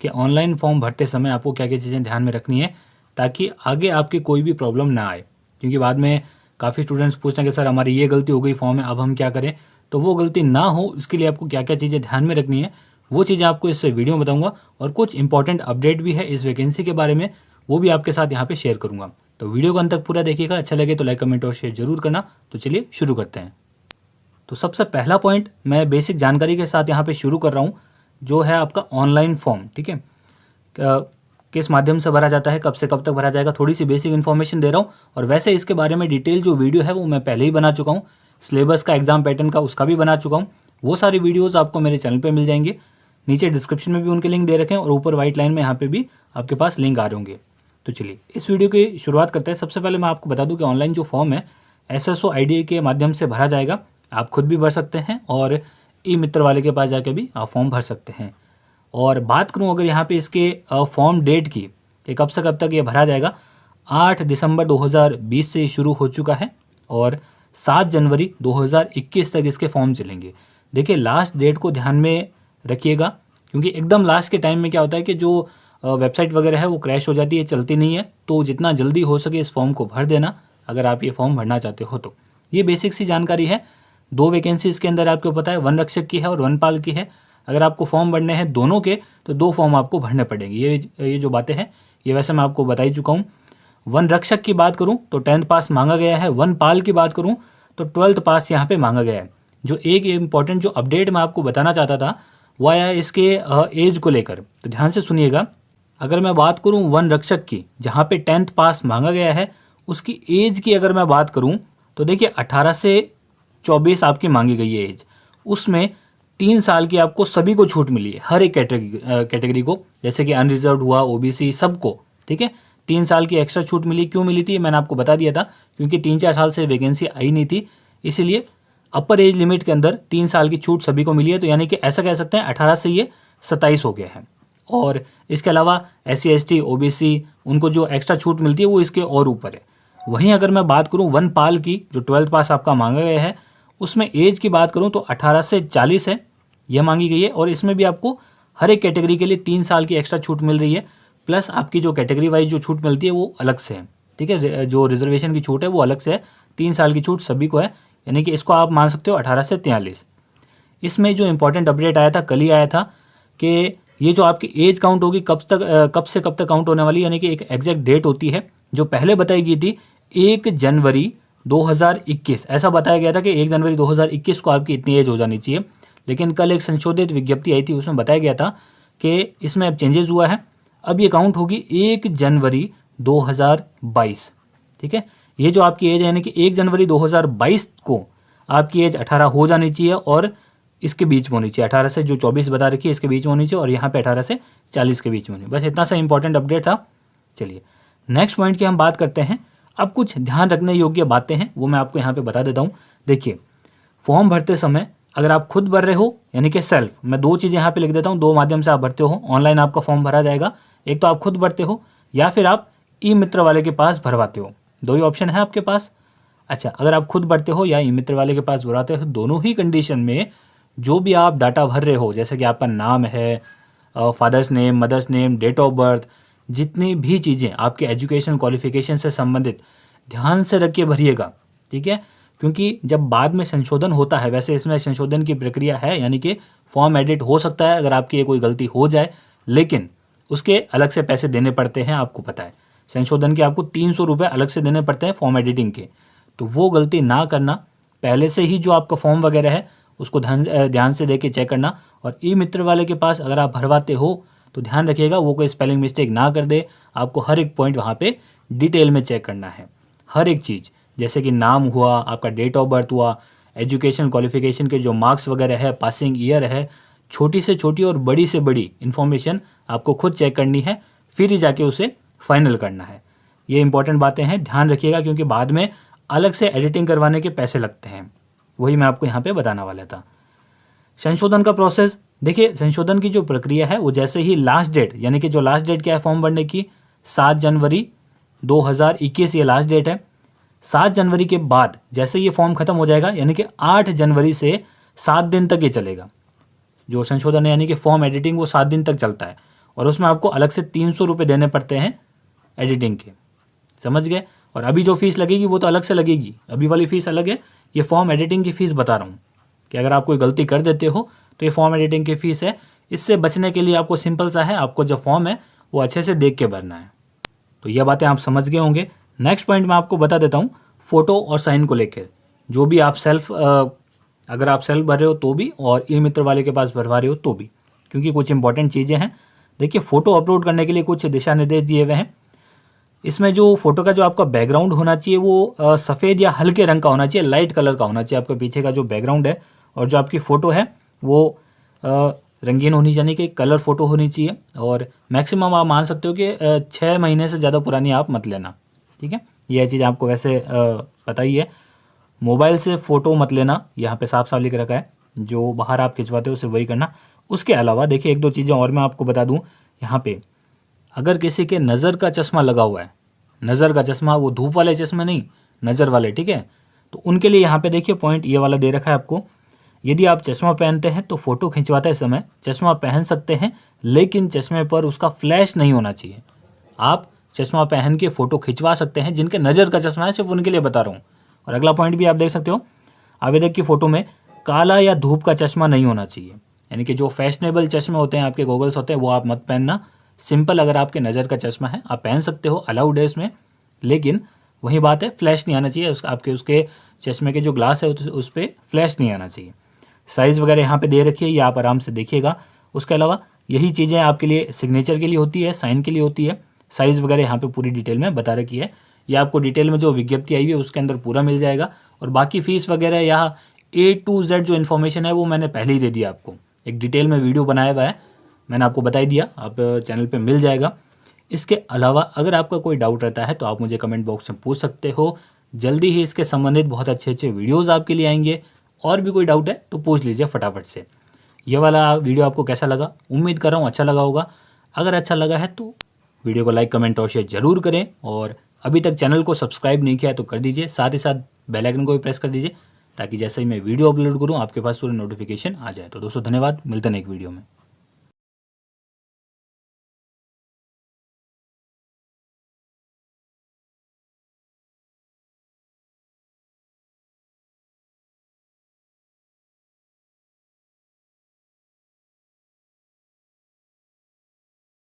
कि online form भरते समय आपको क्या क्या चीज़ें ध्यान में रखनी है ताकि आगे आपकी कोई भी प्रॉब्लम ना आए। क्योंकि बाद में काफ़ी स्टूडेंट्स पूछते हैं कि सर हमारी ये गलती हो गई फॉर्म में, अब हम क्या करें। तो वो गलती ना हो इसके लिए आपको क्या क्या चीज़ें ध्यान में रखनी है वो चीज़ें आपको इस वीडियो में बताऊंगा। और कुछ इंपॉर्टेंट अपडेट भी है इस वैकेंसी के बारे में, वो भी आपके साथ यहाँ पे शेयर करूंगा। तो वीडियो को अंत तक पूरा देखिएगा, अच्छा लगे तो लाइक कमेंट और शेयर जरूर करना। तो चलिए शुरू करते हैं। तो सबसे पहला पॉइंट मैं बेसिक जानकारी के साथ यहाँ पे शुरू कर रहा हूँ, जो है आपका ऑनलाइन फॉर्म। ठीक है, किस माध्यम से भरा जाता है, कब से कब तक भरा जाएगा, थोड़ी सी बेसिक इन्फॉर्मेशन दे रहा हूँ। और वैसे इसके बारे में डिटेल जो वीडियो है वो मैं पहले ही बना चुका हूँ, सिलेबस का, एग्जाम पैटर्न का, उसका भी बना चुका हूँ। वो सारी वीडियोज़ आपको मेरे चैनल पर मिल जाएंगे, नीचे डिस्क्रिप्शन में भी उनके लिंक दे रखे हैं और ऊपर व्हाइट लाइन में यहाँ पे भी आपके पास लिंक आ रहे होंगे। तो चलिए इस वीडियो की शुरुआत करते हैं। सबसे पहले मैं आपको बता दूं कि ऑनलाइन जो फॉर्म है SSO IDA के माध्यम से भरा जाएगा। आप खुद भी भर सकते हैं और ई मित्र वाले के पास जाके भी आप फॉर्म भर सकते हैं। और बात करूं अगर यहाँ पे इसके फॉर्म डेट की कि कब से कब तक ये भरा जाएगा, 8 दिसंबर 2020 से शुरू हो चुका है और 7 जनवरी 2021 तक इसके फॉर्म चलेंगे। देखिए लास्ट डेट को ध्यान में रखिएगा, क्योंकि एकदम लास्ट के टाइम में क्या होता है कि जो वेबसाइट वगैरह है वो क्रैश हो जाती है, चलती नहीं है। तो जितना जल्दी हो सके इस फॉर्म को भर देना अगर आप ये फॉर्म भरना चाहते हो तो। ये बेसिक सी जानकारी है। 2 वैकेंसी इसके अंदर आपको पता है, वन रक्षक की है और वनपाल की है। अगर आपको फॉर्म भरने हैं दोनों के तो 2 फॉर्म आपको भरने पड़ेंगे। ये जो बातें हैं ये वैसे मैं आपको बता ही चुका हूँ। वन रक्षक की बात करूँ तो 10th पास मांगा गया है, वनपाल की बात करूँ तो 12th पास यहाँ पे मांगा गया है। जो एक इम्पॉर्टेंट जो अपडेट मैं आपको बताना चाहता था वो आया है इसके एज को लेकर, तो ध्यान से सुनिएगा। अगर मैं बात करूं वन रक्षक की, जहां पे 10th पास मांगा गया है, उसकी एज की अगर मैं बात करूं तो देखिए 18 से 24 आपकी मांगी गई है एज। उसमें 3 साल की आपको सभी को छूट मिली है, हर एक कैटेगरी को, जैसे कि अनरिजर्व हुआ, OBC, सबको। ठीक है, 3 साल की एक्स्ट्रा छूट मिली। क्यों मिली थी मैंने आपको बता दिया था, क्योंकि 3-4 साल से वैकेंसी आई नहीं थी, इसीलिए अपर एज लिमिट के अंदर 3 साल की छूट सभी को मिली है। तो यानी कि ऐसा कह सकते हैं 18 से ये 27 हो गया है। और इसके अलावा SC ST OBC उनको जो एक्स्ट्रा छूट मिलती है वो इसके और ऊपर है। वहीं अगर मैं बात करूं वनपाल की, जो 12th पास आपका मांगा गया है, उसमें एज की बात करूं तो 18 से 40 है, यह मांगी गई है। और इसमें भी आपको हर एक कैटेगरी के लिए 3 साल की एक्स्ट्रा छूट मिल रही है, प्लस आपकी जो कैटेगरी वाइज जो छूट मिलती है वो अलग से है। ठीक है, जो रिजर्वेशन की छूट है वो अलग से है, 3 साल की छूट सभी को है, यानी कि इसको आप मान सकते हो 18 से 43। इसमें जो इंपॉर्टेंट अपडेट आया था, कल ही आया था, कि ये जो आपकी एज काउंट होगी कब से कब तक काउंट होने वाली, यानी कि एक एग्जैक्ट डेट होती है जो पहले बताई गई थी 1 जनवरी 2021। ऐसा बताया गया था कि 1 जनवरी 2021 को आपकी इतनी एज हो जानी चाहिए, लेकिन कल एक संशोधित विज्ञप्ति आई थी, उसमें बताया गया था कि इसमें अब चेंजेस हुआ है। अब ये काउंट होगी 1 जनवरी 2022। ठीक है, ये जो आपकी एज है यानी कि 1 जनवरी 2022 को आपकी एज 18 हो जानी चाहिए और इसके बीच में होनी चाहिए। 18 से जो 24 बता रखी है इसके बीच में होनी चाहिए और यहाँ पे 18 से 40 के बीच में होनी। बस इतना सा इंपॉर्टेंट अपडेट था। चलिए नेक्स्ट पॉइंट की हम बात करते हैं। अब कुछ ध्यान रखने योग्य बातें हैं वो मैं आपको यहाँ पे बता देता हूँ। देखिए फॉर्म भरते समय अगर आप खुद भर रहे हो यानी कि सेल्फ, मैं 2 चीज़ें यहाँ पे लिख देता हूँ, 2 माध्यम से आप भरते हो। ऑनलाइन आपका फॉर्म भरा जाएगा, एक तो आप खुद भरते हो या फिर आप ई मित्र वाले के पास भरवाते हो, 2 ही ऑप्शन है आपके पास। अच्छा, अगर आप खुद भरते हो या ई मित्र वाले के पास भरवाते हो, दोनों ही कंडीशन में जो भी आप डाटा भर रहे हो, जैसे कि आपका नाम है, father's name, mother's name, date of birth, जितनी भी चीज़ें आपके एजुकेशन क्वालिफिकेशन से संबंधित, ध्यान से रख के भरिएगा। ठीक है, क्योंकि जब बाद में संशोधन होता है, वैसे इसमें संशोधन की प्रक्रिया है, यानी कि फॉर्म एडिट हो सकता है अगर आपकी कोई गलती हो जाए, लेकिन उसके अलग से पैसे देने पड़ते हैं। आपको पता है संशोधन के आपको 300 रुपये अलग से देने पड़ते हैं फॉर्म एडिटिंग के। तो वो गलती ना करना, पहले से ही जो आपका फॉर्म वगैरह है उसको ध्यान से देके चेक करना। और ई मित्र वाले के पास अगर आप भरवाते हो तो ध्यान रखिएगा वो कोई स्पेलिंग मिस्टेक ना कर दे। आपको हर एक पॉइंट वहाँ पे डिटेल में चेक करना है, हर एक चीज़, जैसे कि नाम हुआ, आपका डेट ऑफ बर्थ हुआ, एजुकेशन क्वालिफिकेशन के जो मार्क्स वगैरह है, पासिंग ईयर है, छोटी से छोटी और बड़ी से बड़ी इन्फॉर्मेशन आपको खुद चेक करनी है, फिर ही जाके उसे फाइनल करना है। ये इंपॉर्टेंट बातें हैं, ध्यान रखिएगा, क्योंकि बाद में अलग से एडिटिंग करवाने के पैसे लगते हैं। वही मैं आपको यहाँ पे बताना वाला था। संशोधन का प्रोसेस, देखिए संशोधन की जो प्रक्रिया है वो जैसे ही लास्ट डेट, यानी कि जो लास्ट डेट क्या है फॉर्म भरने की, 7 जनवरी 2021 ये लास्ट डेट है। 7 जनवरी के बाद जैसे ये फॉर्म खत्म हो जाएगा, यानी कि 8 जनवरी से 7 दिन तक ये चलेगा। जो संशोधन है यानी कि फॉर्म एडिटिंग वो 7 दिन तक चलता है। और उसमें आपको अलग से 300 रुपये देने पड़ते हैं एडिटिंग के, समझ गए। और अभी जो फीस लगेगी वो तो अलग से लगेगी, अभी वाली फ़ीस अलग है, ये फॉर्म एडिटिंग की फ़ीस बता रहा हूँ कि अगर आप कोई गलती कर देते हो तो ये फॉर्म एडिटिंग की फ़ीस है। इससे बचने के लिए आपको सिंपल सा है, आपको जो फॉर्म है वो अच्छे से देख के भरना है। तो ये बातें आप समझ गए होंगे। नेक्स्ट पॉइंट मैं आपको बता देता हूँ फ़ोटो और साइन को लेकर। जो भी आप अगर आप सेल्फ भर रहे हो तो भी, और ई मित्र वाले के पास भरवा रहे हो तो भी, क्योंकि कुछ इंपॉर्टेंट चीज़ें हैं। देखिए, फ़ोटो अपलोड करने के लिए कुछ दिशा निर्देश दिए हुए हैं। इसमें जो फोटो का जो आपका बैकग्राउंड होना चाहिए वो सफ़ेद या हल्के रंग का होना चाहिए, लाइट कलर का होना चाहिए आपके पीछे का जो बैकग्राउंड है। और जो आपकी फ़ोटो है वो रंगीन होनी, यानी कि कलर फ़ोटो होनी चाहिए। और मैक्सिमम आप मान सकते हो कि 6 महीने से ज़्यादा पुरानी आप मत लेना, ठीक है। यह चीज़ आपको वैसे पता ही है। मोबाइल से फ़ोटो मत लेना, यहाँ पे साफ साफ लिख रखा है। जो बाहर आप खिंचवाते हो उसे वही करना। उसके अलावा देखिए, एक दो चीज़ें और मैं आपको बता दूँ यहाँ पे। अगर किसी के नज़र का चश्मा लगा हुआ है, नज़र का चश्मा, वो धूप वाले चश्मे नहीं, नज़र वाले, ठीक है, तो उनके लिए यहाँ पे देखिए पॉइंट ये वाला दे रखा है आपको। यदि आप चश्मा पहनते हैं तो फ़ोटो खिंचवाते समय चश्मा पहन सकते हैं, लेकिन चश्मे पर उसका फ्लैश नहीं होना चाहिए। आप चश्मा पहन के फ़ोटो खिंचवा सकते हैं, जिनके नज़र का चश्मा है, सिर्फ उनके लिए बता रहा हूँ। और अगला पॉइंट भी आप देख सकते हो, आवेदक की फ़ोटो में काला या धूप का चश्मा नहीं होना चाहिए, यानी कि जो फैशनेबल चश्मे होते हैं, आपके गॉगल्स होते हैं, वो आप मत पहनना। सिंपल अगर आपके नज़र का चश्मा है आप पहन सकते हो, अलाउड है इसमें, लेकिन वही बात है, फ्लैश नहीं आना चाहिए। उसके चश्मे के जो ग्लास है उस पर फ्लैश नहीं आना चाहिए। साइज़ वगैरह यहाँ पे दे रखी है, ये आप आराम से देखिएगा। उसके अलावा यही चीज़ें आपके लिए सिग्नेचर के लिए होती है, साइन के लिए होती है। साइज़ वगैरह यहाँ पे पूरी डिटेल में बता रखी है। ये आपको डिटेल में जो विज्ञप्ति आई हुई है उसके अंदर पूरा मिल जाएगा। और बाकी फ़ीस वगैरह यहाँ A to Z जो इन्फॉर्मेशन है वो मैंने पहले ही दे दिया आपको, एक डिटेल में वीडियो बनाया हुआ है, मैंने आपको बता ही दिया, आप चैनल पे मिल जाएगा। इसके अलावा अगर आपका कोई डाउट रहता है तो आप मुझे कमेंट बॉक्स में पूछ सकते हो। जल्दी ही इसके संबंधित बहुत अच्छे अच्छे वीडियोज़ आपके लिए आएंगे। और भी कोई डाउट है तो पूछ लीजिए फटाफट से। ये वाला वीडियो आपको कैसा लगा? उम्मीद कर रहा हूँ अच्छा लगा होगा। अगर अच्छा लगा है तो वीडियो को लाइक, कमेंट और शेयर ज़रूर करें। और अभी तक चैनल को सब्सक्राइब नहीं किया है तो कर दीजिए, साथ ही साथ बेल आइकन को भी प्रेस कर दीजिए, ताकि जैसे ही मैं वीडियो अपलोड करूँ आपके पास पूरी नोटिफिकेशन आ जाए। तो दोस्तों धन्यवाद, मिलते हैं एक वीडियो में।